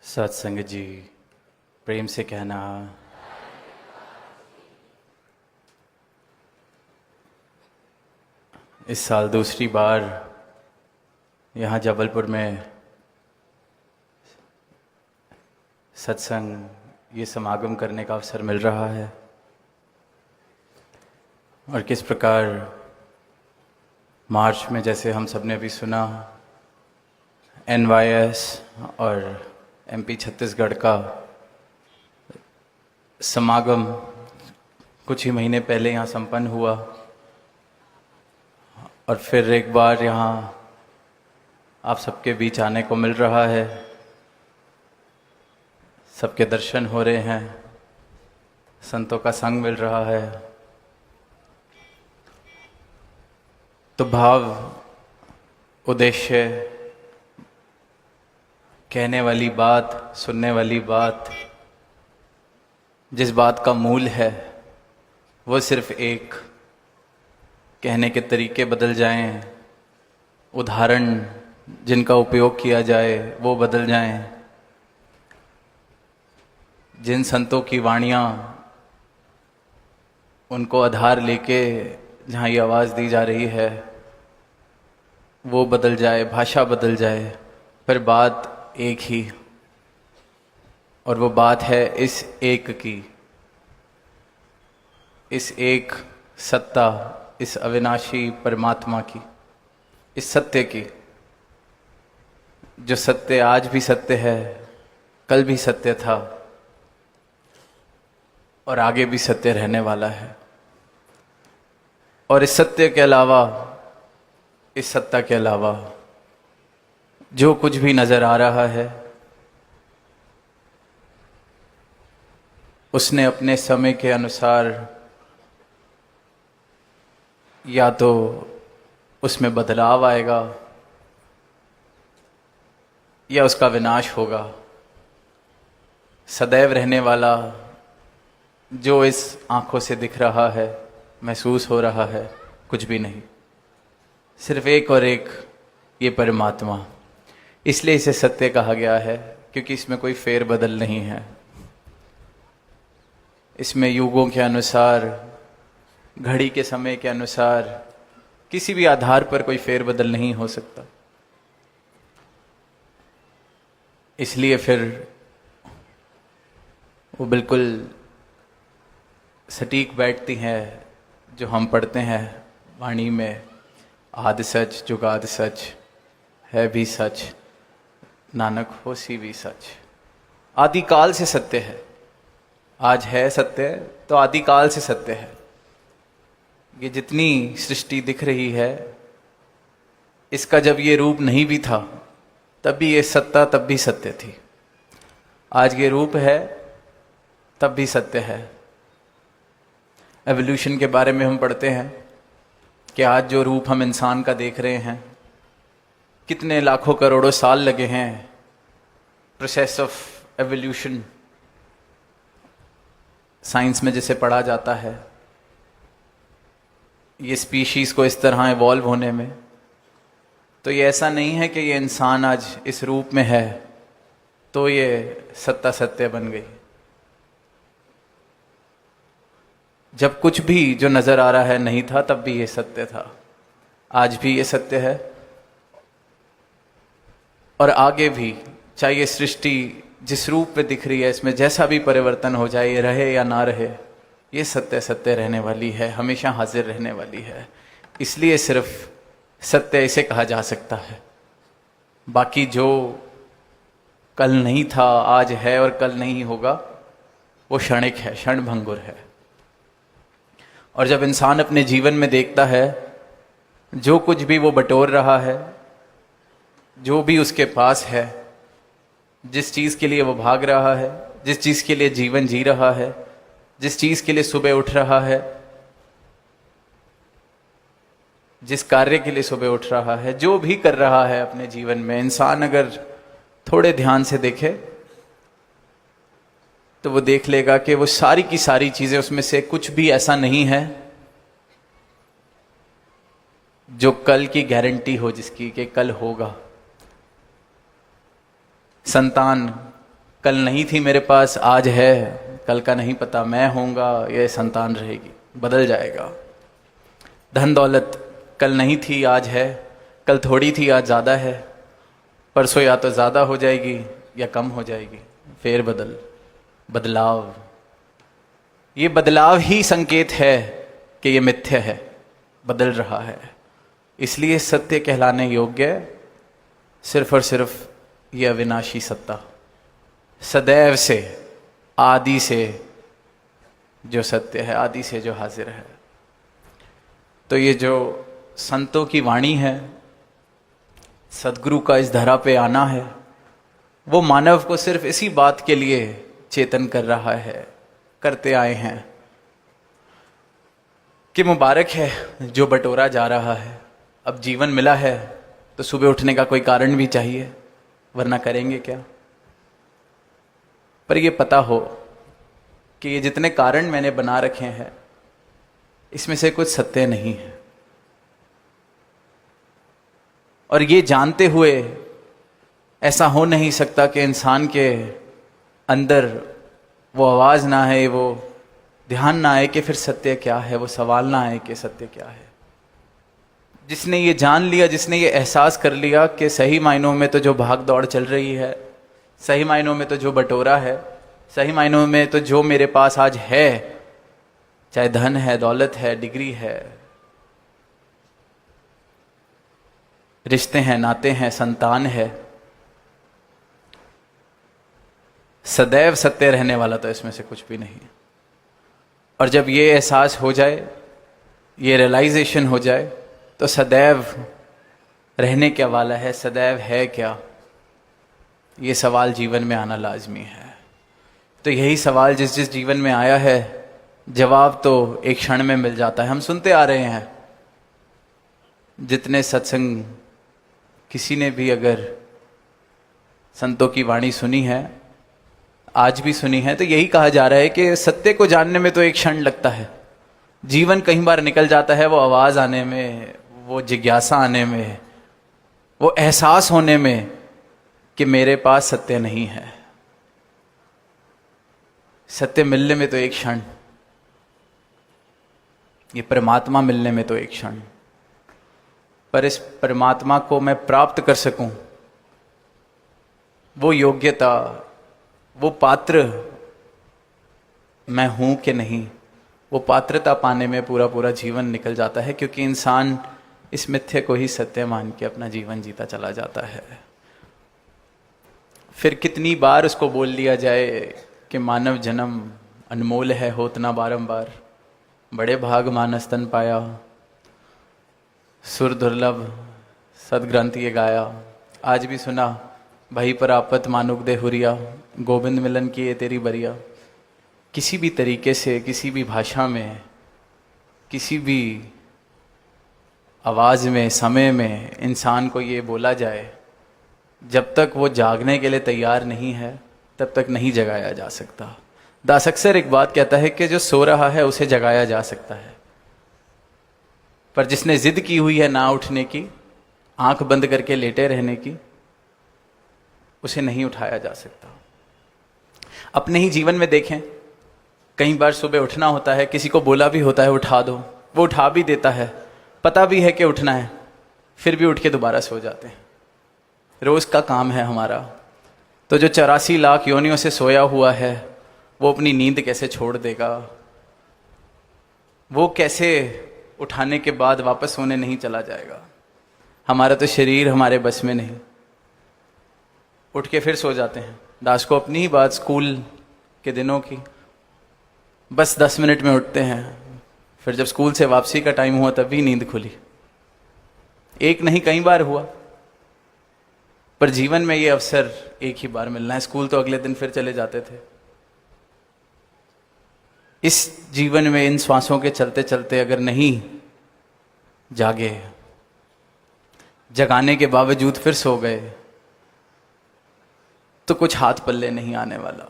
सत्संग जी, प्रेम से कहना। इस साल दूसरी बार यहाँ जबलपुर में सत्संग ये समागम करने का अवसर मिल रहा है और किस प्रकार मार्च में, जैसे हम सब ने अभी सुना, NYS और MP छत्तीसगढ़ का समागम कुछ ही महीने पहले यहाँ संपन्न हुआ और फिर एक बार यहाँ आप सबके बीच आने को मिल रहा है। सबके दर्शन हो रहे हैं, संतों का संग मिल रहा है। तो भाव, उद्देश्य, कहने वाली बात, सुनने वाली बात, जिस बात का मूल है वो सिर्फ एक, कहने के तरीके बदल जाएं, उदाहरण जिनका उपयोग किया जाए वो बदल जाएं, जिन संतों की वाणियाँ उनको आधार लेके जहाँ ये आवाज़ दी जा रही है वो बदल जाए, भाषा बदल जाए, पर बात एक ही, और वो बात है इस एक की, इस एक सत्ता, इस अविनाशी परमात्मा की, इस सत्य की, जो सत्य आज भी सत्य है, कल भी सत्य था और आगे भी सत्य रहने वाला है। और इस सत्य के अलावा, इस सत्ता के अलावा जो कुछ भी नजर आ रहा है उसने अपने समय के अनुसार या तो उसमें बदलाव आएगा या उसका विनाश होगा। सदैव रहने वाला जो इस आंखों से दिख रहा है, महसूस हो रहा है, कुछ भी नहीं, सिर्फ एक और एक, ये परमात्मा। इसलिए इसे सत्य कहा गया है क्योंकि इसमें कोई फेर बदल नहीं है। इसमें युगों के अनुसार, घड़ी के समय के अनुसार, किसी भी आधार पर कोई फेर बदल नहीं हो सकता। इसलिए फिर वो बिल्कुल सटीक बैठती हैं जो हम पढ़ते हैं वाणी में, आदि सच जुगाद सच, है भी सच, नानक होसी भी सच। आदिकाल से सत्य है, आज है सत्य तो आदिकाल से सत्य है। ये जितनी सृष्टि दिख रही है, इसका जब ये रूप नहीं भी था तब भी ये सत्ता तब भी सत्य थी। आज ये रूप है तब भी सत्य है। एवोल्यूशन के बारे में हम पढ़ते हैं कि आज जो रूप हम इंसान का देख रहे हैं, कितने लाखों करोड़ों साल लगे हैं प्रोसेस ऑफ एवोल्यूशन, साइंस में जिसे पढ़ा जाता है, ये स्पीशीज को इस तरह इवॉल्व होने में। तो ये ऐसा नहीं है कि ये इंसान आज इस रूप में है तो ये सत्ता सत्य बन गई। जब कुछ भी जो नजर आ रहा है नहीं था तब भी ये सत्य था, आज भी ये सत्य है और आगे भी, चाहे ये सृष्टि जिस रूप में दिख रही है इसमें जैसा भी परिवर्तन हो जाए, ये रहे या ना रहे, ये सत्य सत्य रहने वाली है, हमेशा हाजिर रहने वाली है। इसलिए सिर्फ सत्य इसे कहा जा सकता है। बाकी जो कल नहीं था, आज है और कल नहीं होगा, वो क्षणिक है, क्षणभंगुर है। और जब इंसान अपने जीवन में देखता है जो कुछ भी वो बटोर रहा है, जो भी उसके पास है, जिस चीज के लिए वो भाग रहा है, जिस चीज के लिए जीवन जी रहा है, जिस चीज के लिए सुबह उठ रहा है, जिस कार्य के लिए सुबह उठ रहा है, जो भी कर रहा है अपने जीवन में, इंसान अगर थोड़े ध्यान से देखे तो वो देख लेगा कि वो सारी की सारी चीजें, उसमें से कुछ भी ऐसा नहीं है जो कल की गारंटी हो, जिसकी कि कल होगा। संतान कल नहीं थी मेरे पास आज है, कल का नहीं पता मैं होऊंगा या संतान रहेगी, बदल जाएगा। धन दौलत कल नहीं थी आज है, कल थोड़ी थी आज ज़्यादा है, परसों या तो ज़्यादा हो जाएगी या कम हो जाएगी। फेर बदलाव, ये बदलाव ही संकेत है कि ये मिथ्या है, बदल रहा है। इसलिए सत्य कहलाने योग्य सिर्फ और सिर्फ ये अविनाशी सत्ता, सदैव से, आदि से जो सत्य है, आदि से जो हाजिर है। तो ये जो संतों की वाणी है, सदगुरु का इस धरा पे आना है, वो मानव को सिर्फ इसी बात के लिए चेतन कर रहा है, करते आए हैं कि मुबारक है जो बटोरा जा रहा है। अब जीवन मिला है तो सुबह उठने का कोई कारण भी चाहिए, वरना करेंगे क्या। पर ये पता हो कि ये जितने कारण मैंने बना रखे हैं, इसमें से कुछ सत्य नहीं है। और ये जानते हुए ऐसा हो नहीं सकता कि इंसान के अंदर वो आवाज़ ना आए, वो ध्यान ना आए कि फिर सत्य क्या है, वो सवाल ना आए कि सत्य क्या है। जिसने ये जान लिया, जिसने ये एहसास कर लिया कि सही मायनों में तो जो भाग दौड़ चल रही है, सही मायनों में तो जो बटोरा है, सही मायनों में तो जो मेरे पास आज है, चाहे धन है, दौलत है, डिग्री है, रिश्ते हैं, नाते हैं, संतान है, सदैव सत्य रहने वाला तो इसमें से कुछ भी नहीं। और जब ये एहसास हो जाए, ये रियलाइजेशन हो जाए, तो सदैव रहने क्या वाला है, सदैव है क्या, ये सवाल जीवन में आना लाजमी है। तो यही सवाल जिस जिस जीवन में आया है, जवाब तो एक क्षण में मिल जाता है। हम सुनते आ रहे हैं, जितने सत्संग किसी ने भी अगर संतों की वाणी सुनी है, आज भी सुनी है, तो यही कहा जा रहा है कि सत्य को जानने में तो एक क्षण लगता है, जीवन कई बार निकल जाता है, वो आवाज आने में, वो जिज्ञासा आने में, वो एहसास होने में कि मेरे पास सत्य नहीं है। सत्य मिलने में तो एक क्षण, ये परमात्मा मिलने में तो एक क्षण, पर इस परमात्मा को मैं प्राप्त कर सकूं, वो योग्यता, वो पात्र मैं हूं कि नहीं, वो पात्रता पाने में पूरा पूरा जीवन निकल जाता है। क्योंकि इंसान इस मिथ्य को ही सत्य मान के अपना जीवन जीता चला जाता है। फिर कितनी बार उसको बोल लिया जाए कि मानव जन्म अनमोल है, होत ना बारंबार, बड़े भाग मानस तन पाया, सुर दुर्लभ सदग्रंथ ये गाया। आज भी सुना, भाई पर आपत मानुक दे हुरिया, गोविंद मिलन की ये तेरी बरिया। किसी भी तरीके से, किसी भी भाषा में, किसी भी आवाज़ में, समय में इंसान को ये बोला जाए, जब तक वो जागने के लिए तैयार नहीं है, तब तक नहीं जगाया जा सकता। दास अक्सर एक बात कहता है कि जो सो रहा है उसे जगाया जा सकता है, पर जिसने जिद की हुई है ना उठने की, आंख बंद करके लेटे रहने की, उसे नहीं उठाया जा सकता। अपने ही जीवन में देखें, कई बार सुबह उठना होता है, किसी को बोला भी होता है उठा दो, वो उठा भी देता है, पता भी है कि उठना है, फिर भी उठ के दोबारा सो जाते हैं। रोज का काम है हमारा। तो जो 84 लाख योनियों से सोया हुआ है, वो अपनी नींद कैसे छोड़ देगा? वो कैसे उठाने के बाद वापस सोने नहीं चला जाएगा? हमारा तो शरीर हमारे बस में नहीं। उठ के फिर सो जाते हैं। दास को अपनी ही बात स्कूल के दिनों की, बस 10 मिनट में उठते हैं, फिर जब स्कूल से वापसी का टाइम हुआ तब भी नींद खुली। एक नहीं कई बार हुआ, पर जीवन में ये अवसर एक ही बार मिलना है। स्कूल तो अगले दिन फिर चले जाते थे। इस जीवन में इन श्वासों के चलते चलते अगर नहीं जागे, जगाने के बावजूद फिर सो गए, तो कुछ हाथ पल्ले नहीं आने वाला।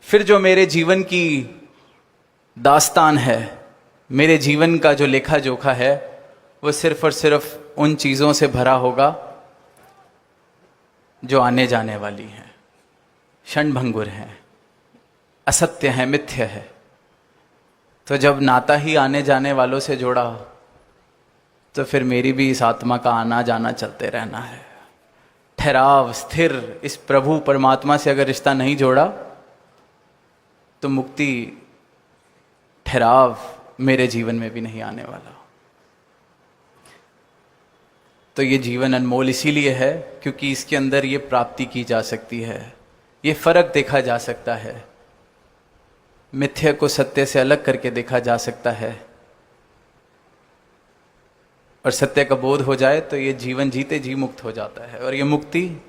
फिर जो मेरे जीवन की दास्तान है, मेरे जीवन का जो लेखा जोखा है, वो सिर्फ और सिर्फ उन चीज़ों से भरा होगा जो आने जाने वाली हैं। क्षणभंगुर हैं, असत्य हैं, मिथ्य है। तो जब नाता ही आने जाने वालों से जोड़ा, तो फिर मेरी भी इस आत्मा का आना जाना चलते रहना है। ठहराव, स्थिर इस प्रभु परमात्मा से अगर रिश्ता नहीं जोड़ा तो मुक्ति, ठहराव मेरे जीवन में भी नहीं आने वाला। तो ये जीवन अनमोल इसीलिए है क्योंकि इसके अंदर ये प्राप्ति की जा सकती है, ये फर्क देखा जा सकता है, मिथ्या को सत्य से अलग करके देखा जा सकता है। और सत्य का बोध हो जाए तो ये जीवन जीते जी मुक्त हो जाता है। और ये मुक्ति